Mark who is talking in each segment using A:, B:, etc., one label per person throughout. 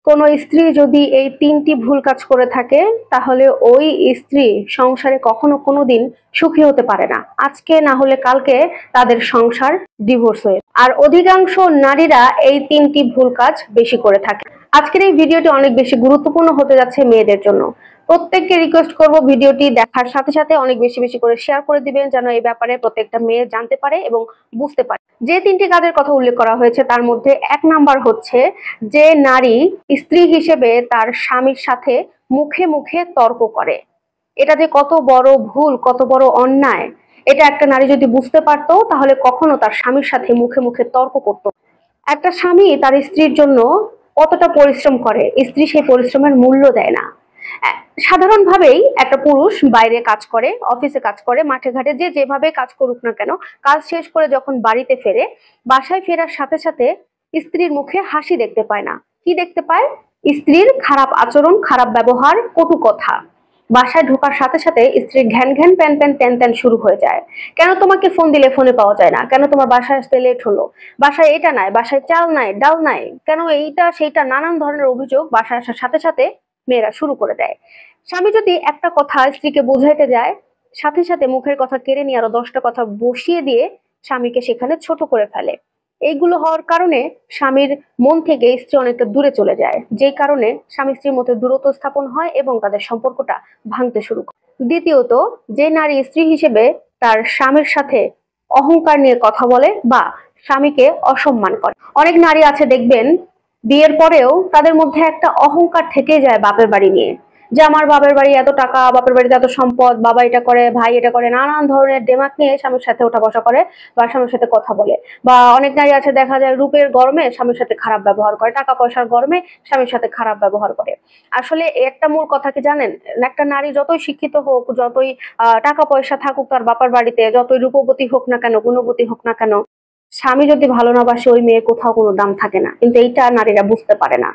A: কোনো স্ত্রী যদি এই ৩টি ভুল কাজ করে থাকে তাহলে ওই স্ত্রী সংসারে কখনো কোনোদিন সুখী হতে পারে না। আজকে না হলে কালকে তাদের সংসার ডিভোর্স হয়ে। আর অধিকাংশ নারীরা এই ৩টি ভুল কাজ বেশি করে থাকে। আজকের এই ভিডিওটি অনেক বেশি গুরুত্বপূর্ণ হতে যাচ্ছে মেয়েদের জন্য। প্রত্যেককে রিকোয়েস্ট করব ভিডিওটি দেখার সাথে সাথে অনেক বেশি বেশি করে শেয়ার করে দিবেন, যেন এই ব্যাপারে প্রত্যেকটা মেয়ে জানতে পারে এবং বুঝতে পারে। যে ৩টি কাজের কথা উল্লেখ করা হয়েছে তার মধ্যে ১ নাম্বার হচ্ছে যে নারী স্ত্রী হিসেবে তার স্বামীর সাথে মুখে মুখে তর্ক করে। এটা যে কত বড় ভুল, কত বড় অন্যায়, এটা একটা নারী যদি বুঝতে পারতো তাহলে কখনো তার স্বামীর সাথে মুখে মুখে তর্ক করতো। একটা স্বামী তার স্ত্রীর জন্য কতটা পরিশ্রম করে, স্ত্রী সেই পরিশ্রমের মূল্য দেয় না। সাধারণভাবেই একটা পুরুষ বাইরে কাজ করে, অফিসে কাজ করে, মাঠে ঘাটে যে যেভাবে কাজ করুক না কেন, কাজ শেষ করে যখন বাড়িতে ফেরে, বাসায় ফেরার সাথে সাথে স্ত্রীর মুখে হাসি দেখতে পায় না। কি দেখতে পায়? স্ত্রীর খারাপ আচরণ, খারাপ ব্যবহার, কটু কথা। বাসায় ঢোকার সাথে সাথে স্ত্রীর ঘ্যান ঘ্যান প্যান প্যান ট্যান ট্যান শুরু হয়ে যায়। কেন তোমাকে ফোন দিলে ফোনে পাওয়া যায় না? কেন তোমার বাসায় আসতে লেট হলো? বাসায় এটা নাই, বাসায় চাল নাই, ডাল নাই, কেন এইটা সেইটা, নানান ধরনের অভিযোগ বাসায় আসার সাথে সাথে মেয়েরা শুরু করে দেয়। স্বামী যদি একটা কথা স্ত্রীকে বোঝাইতে যায়, সাথে সাথে মুখের কথা কেড়ে নিয়ে আরো 10টা কথা বসিয়ে দিয়ে স্বামীকে সেখানে ছোট করে ফেলে। এইগুলো হওয়ার কারণে স্বামীর মন থেকে স্ত্রী অনেকটা দূরে চলে যায়, যেই কারণে স্বামী স্ত্রীর মধ্যে দূরত্ব স্থাপন হয় এবং তাদের সম্পর্কটা ভাঙতে শুরু করে। দ্বিতীয়ত, যে নারী স্ত্রী হিসেবে তার স্বামীর সাথে অহংকার নিয়ে কথা বলে বা স্বামীকে অসম্মান করে। অনেক নারী আছে দেখবেন বিয়ের পরেও তাদের মধ্যে একটা অহংকার থেকে যায় বাপের বাড়ি নিয়ে, যে আমার বাপের বাড়ি এত টাকা, বাপের বাড়িতে এত সম্পদ, বাবা এটা করে, ভাই এটা করে, নানান ধরনের ডেমাক নিয়ে স্বামীর সাথে ওঠা বসা করে বা স্বামীর সাথে কথা বলে। বা অনেক নারী আছে দেখা যায় রূপের গরমে স্বামীর সাথে খারাপ ব্যবহার করে, টাকা পয়সার গরমে স্বামীর সাথে খারাপ ব্যবহার করে। আসলে একটা মূল কথা কি জানেন? একটা নারী যতই শিক্ষিত হোক, যতই টাকা পয়সা থাকুক তার বাপের বাড়িতে, যতই রূপবতী হোক না কেন, গুণবতী হোক না কেন, স্বামী যদি ভালো না বাসে ওই মেয়ে কোথাও কোনো দাম থাকে না। কিন্তু এইটা নারীরা বুঝতে পারে না,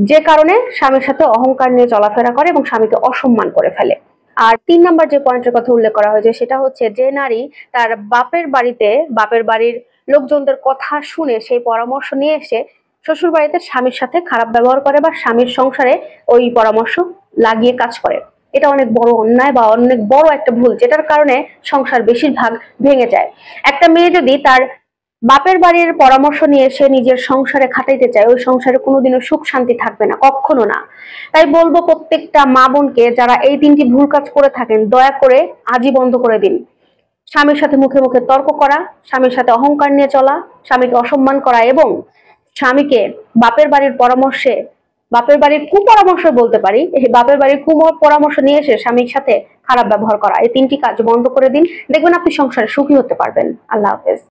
A: যে কারণে স্বামীর সাথে অহংকার নিয়ে চলাফেরা করে এবং স্বামীকে অসম্মান করে ফেলে। আর ৩ নাম্বার যে পয়েন্টের কথা উল্লেখ করা হয়েছে সেটা হচ্ছে যে নারী তার বাপের বাড়িতে বাপের বাড়ির লোকজনদের কথা শুনে সেই পরামর্শ নিয়ে এসে শ্বশুর বাড়িতে স্বামীর সাথে খারাপ ব্যবহার করে বা স্বামীর সংসারে ওই পরামর্শ লাগিয়ে কাজ করে। এটা অনেক বড় অন্যায় বা অনেক বড় একটা ভুল, যেটার কারণে সংসার বেশিরভাগ ভেঙে যায়। একটা মেয়ে যদি তার বাপের বাড়ির পরামর্শ নিয়ে সে নিজের সংসারে খাটাইতে চায়, ওই সংসারে কোনোদিনও সুখ শান্তি থাকবে না, কখনো না। তাই বলবো প্রত্যেকটা মা বোনকে, যারা এই ৩টি ভুল কাজ করে থাকেন, দয়া করে আজই বন্ধ করে দিন। স্বামীর সাথে মুখে মুখে তর্ক করা, স্বামীর সাথে অহংকার নিয়ে চলা, স্বামীকে অসম্মান করা এবং স্বামীকে বাপের বাড়ির পরামর্শে, বাপের বাড়ির কুপরামর্শ বলতে পারি, এই বাপের বাড়ির পরামর্শ নিয়ে এসে স্বামীর সাথে খারাপ ব্যবহার করা, এই ৩টি কাজ বন্ধ করে দিন। দেখবেন আপনি সংসারে সুখী হতে পারবেন। আল্লাহ হাফেজ।